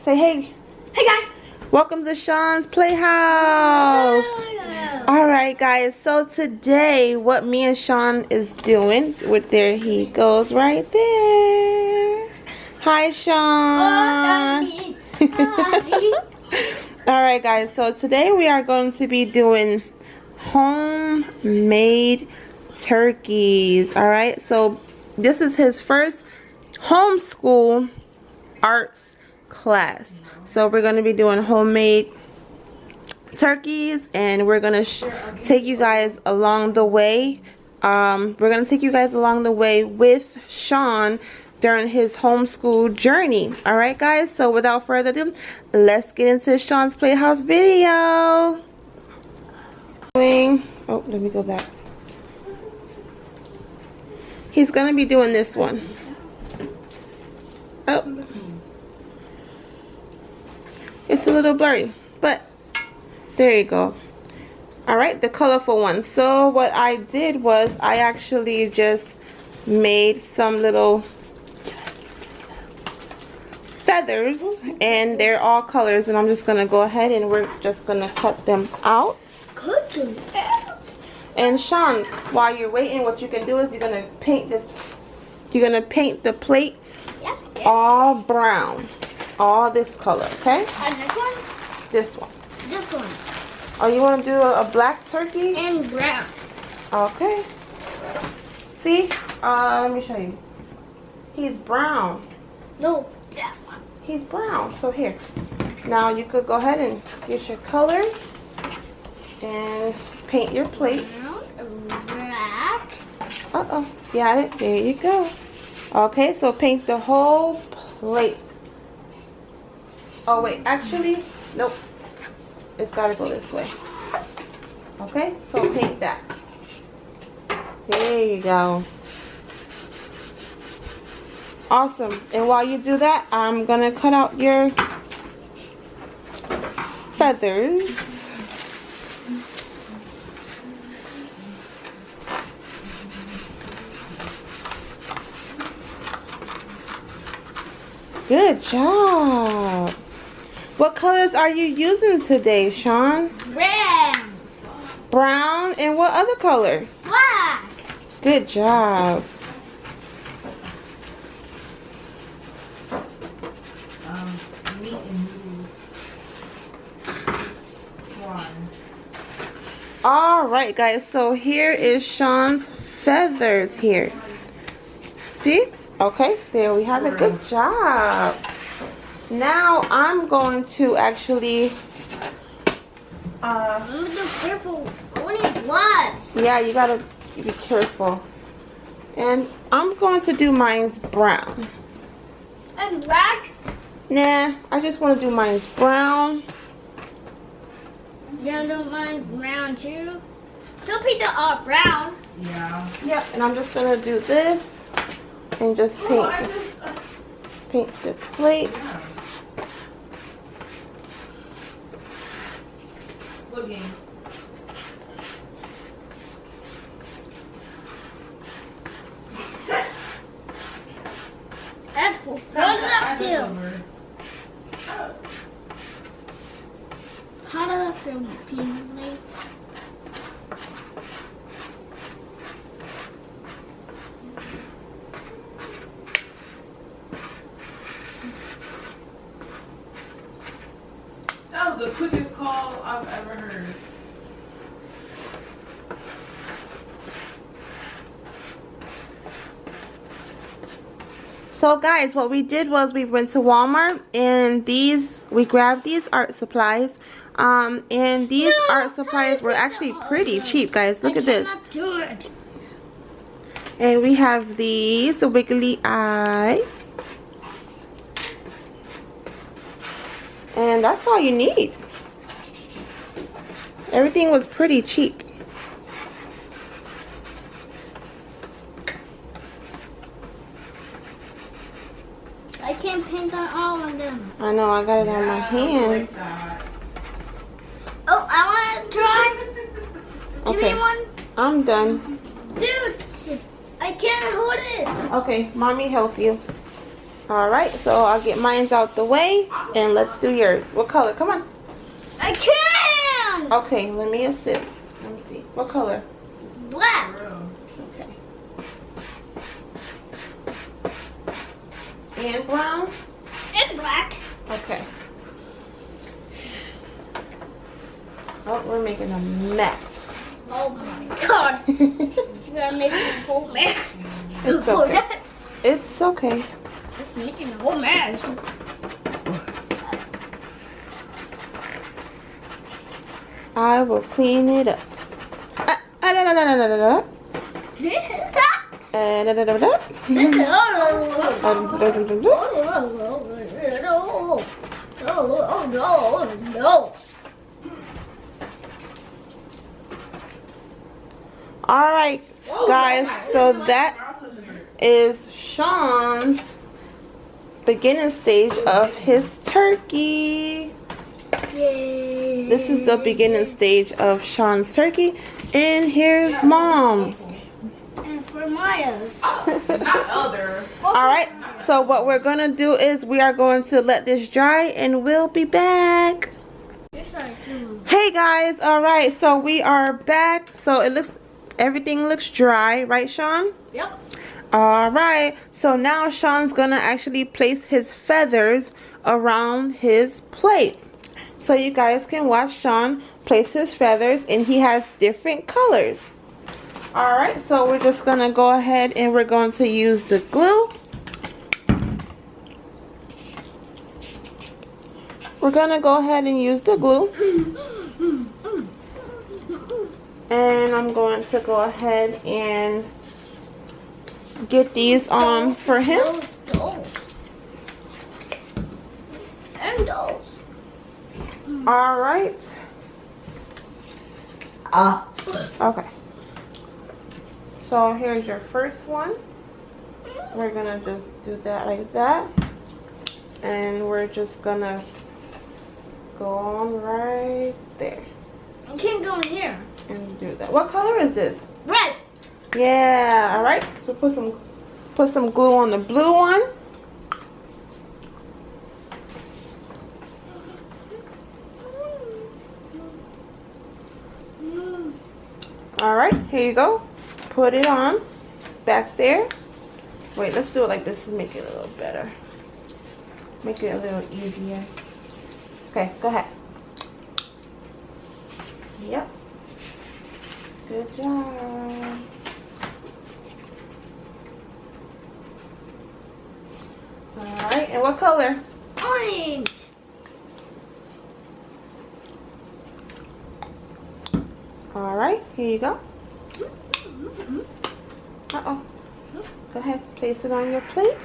Say hey. Hey guys. Welcome to Shawn's Playhouse. Alright guys, so today what me and Shawn is doing, there he goes right there. Hi Shawn. Alright guys, so today we are going to be doing homemade turkeys. Alright, so this is his first homeschool arts class. So we're going to be doing homemade turkeys, and we're going to take you guys along the way. We're going to take you guys along the way with Shawn during his homeschool journey. Alright guys, so without further ado, let's get into Shawn's Playhouse video. Oh, let me go back. He's going to be doing this one. Oh, it's a little blurry, but there you go. Alright, the colorful one. So what I did was I actually just made some little feathers, and they're all colors, and I'm just going to go ahead and we're just going to cut them out. And Shawn, while you're waiting, what you can do is you're going to paint this. You're going to paint the plate all brown. All this color, okay? And this one? This one. This one. Oh, you want to do a black turkey? And brown. Okay. See? Let me show you. He's brown. No, that one. He's brown. So here. Now you could go ahead and get your colors and paint your plate. Black. Uh-oh. Got it. There you go. Okay, so paint the whole plate. Oh, wait. Actually, nope. It's got to go this way. Okay, so paint that. There you go. Awesome. And while you do that, I'm going to cut out your feathers. Good job. What colors are you using today, Shawn? Brown. Brown, and what other color? Black. Good job. Me and you. One. Alright guys, so here is Shawn's feathers here. See? Okay, there we have it. Good job. Now I'm going to actually I'm so careful. Only gloves. yeah, you gotta be careful. And I'm going to do mine's brown. And black. Nah, I just want to do mine's brown. You don't mind brown too? Don't paint the all brown. Yeah. Yep, and I'm just gonna do this and just paint the plate. Looking. That's cool. What does that feel? How does that feel, Pinley? That was the quickest call I've ever heard. So guys, what we did was we went to Walmart, and we grabbed these art supplies. And these art supplies were actually pretty cheap, guys. Look at this. I cannot do it. And we have these, the wiggly eyes. And that's all you need. Everything was pretty cheap. I can't paint on all of them. I know, I got it on my hands. Oh, I want to try. Give Okay. me one. I'm done. Dude, I can't hold it. Okay, mommy help you. Alright, so I'll get mine out the way and let's do yours. What color? Come on. I can! Okay, let me assist. Let me see. What color? Black. Okay. And brown? And black. Okay. Oh, we're making a mess. Oh my god. You gotta make a whole mess. It's For okay. that. It's okay. Just making a whole mess. I will clean it up. Da, da, da, da, da, da, da. Da, da, da, da, da. No. Alright, guys, so that is Shawn's beginning stage of his turkey. Yay. This is the beginning stage of Shawn's turkey. And here's Mom's. And for Maya's. Not other. Alright, so what we're going to do is we are going to let this dry and we'll be back. Hey guys, alright, so we are back. So everything looks dry, right Shawn? Yep. Alright, so now Shawn's gonna actually place his feathers around his plate. So you guys can watch Shawn place his feathers, and he has different colors. Alright, so we're just gonna go ahead and we're going to use the glue. We're gonna go ahead and use the glue. And I'm going to go ahead and get these on for him. Those. And those. Alright. Okay. So here's your first one. We're gonna just do that like that. And we're just gonna go on right there. I can't go in here. And do that. What color is this? Red. Yeah, alright. So put some glue on the blue one. Alright, here you go. Put it on back there. Wait, let's do it like this to make it a little better. Make it a little easier. Okay, go ahead. Yep. Good job. Alright, and what color? Orange. Alright, here you go. Uh-oh. Go ahead, place it on your plate.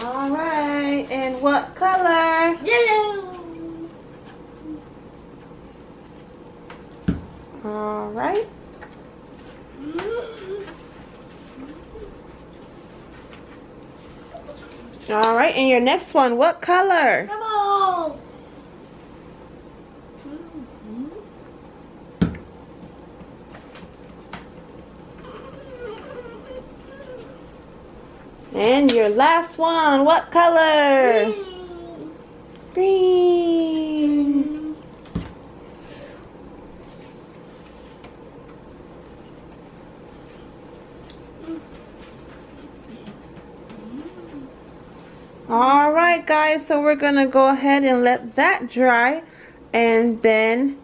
Alright, and what color? Yellow. Alright. Alright, and your next one, what color? Yellow. And your last one, what color? Green. Green. Alright guys, so we're gonna go ahead and let that dry, and then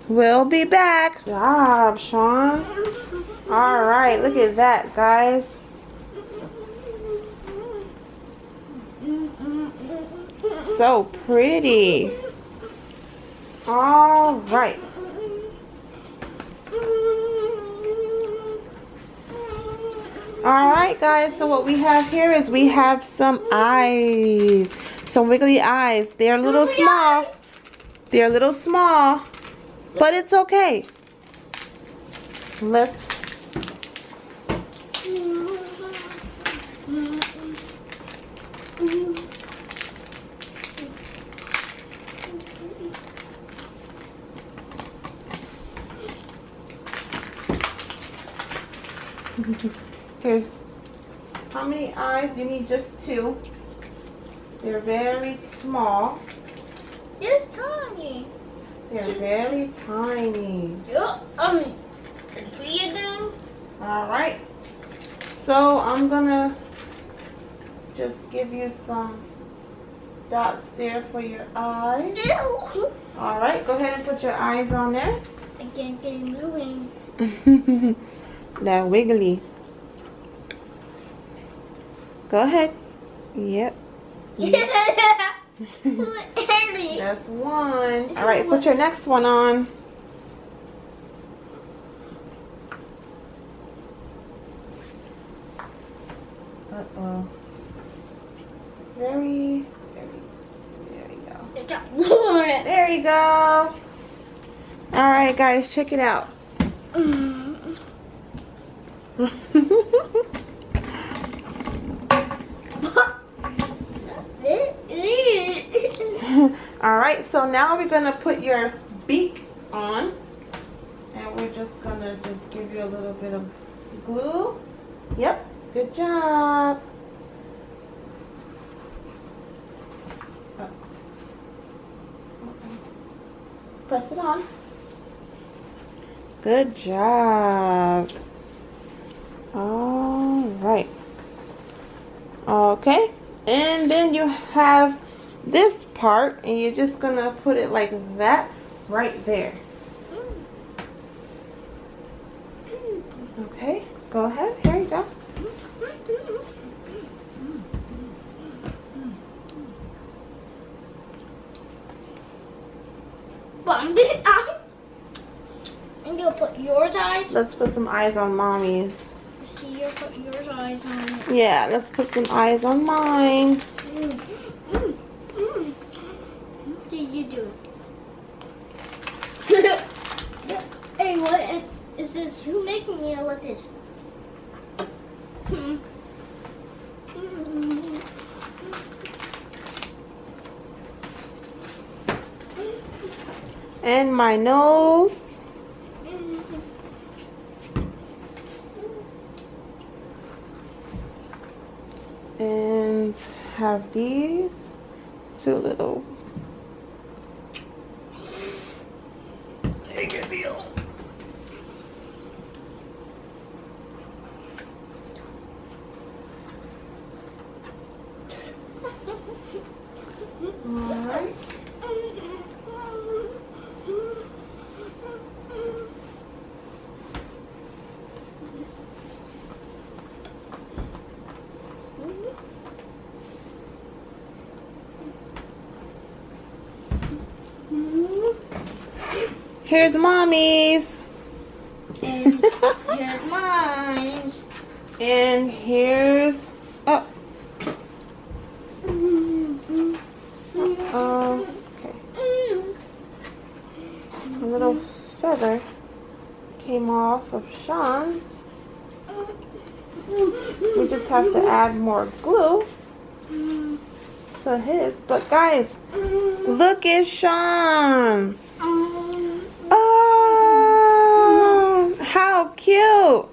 we'll be back. Good job, Shawn. Alright, look at that guys. So pretty. Alright. Alright guys, so what we have here is we have some eyes. Some wiggly eyes. They're a little small. They're a little small. But it's okay. Let's Here's how many eyes? You need just 2. They're very small. It's tiny. They're very tiny. Yep. 3 of them. Alright. So I'm gonna just give you some dots there for your eyes. Ew. Alright, go ahead and put your eyes on there. I can't get it moving. That wiggly. Go ahead. Yep. Harry. That's one. Alright, put your next one on. Uh-oh. There we go. It got more. There you go. Alright guys, check it out. Alright, so now we're gonna put your beak on. And we're just gonna give you a little bit of glue. Yep, good job. Press it on. Good job. All right. Okay. And then you have this part, and you're just gonna put it like that right there. Okay. Go ahead. Here you go. I'm gonna put yours eyes. Let's put some eyes on mommy's. See, you put yours eyes on it. Yeah, let's put some eyes on mine. What did you do? Hey, what is this? Who making me like this? And my nose. And have these 2 little. Make it feel. Alright. Here's mommy's. And here's mine. And here's oh. Okay. A little feather came off of Shawn's. We just have to add more glue to his. But guys, look at Shawn's. Oh, how cute.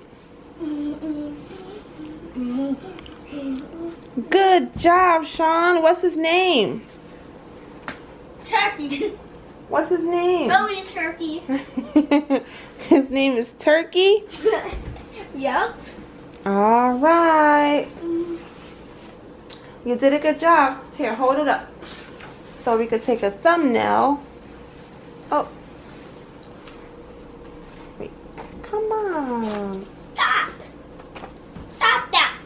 Good job, Shawn. What's his name? Turkey. What's his name? Billy Turkey. His name is Turkey? Yep. All right. You did a good job. Here, hold it up so we could take a thumbnail. Oh. Wait. Come on. Stop. Stop that.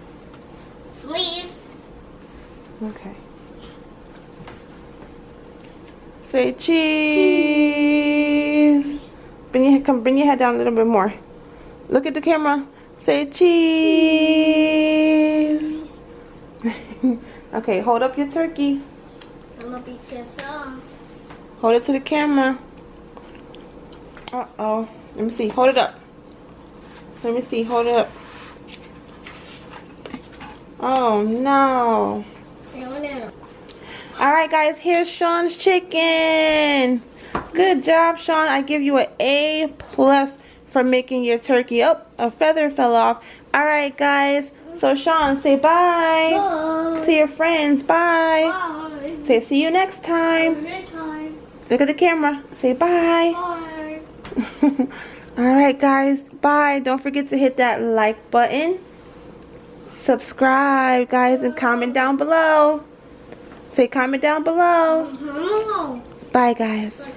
Please. Okay. Say cheese. Bring your head down a little bit more. Look at the camera. Say cheese. Okay, hold up your turkey. I'm gonna be careful. Hold it to the camera. Uh-oh. Let me see. Hold it up. Let me see. Hold it up. Oh, no. Alright, guys. Here's Shawn's chicken. Good job, Shawn. I give you an A+ for making your turkey. Oh, a feather fell off. Alright guys, so Shawn, say bye. Bye. To your friends, bye. Bye. Say see you next time. Next time. Look at the camera. Say bye. Bye. Alright guys, bye. Don't forget to hit that like button. Subscribe guys and comment down below. Say comment down below. Bye guys.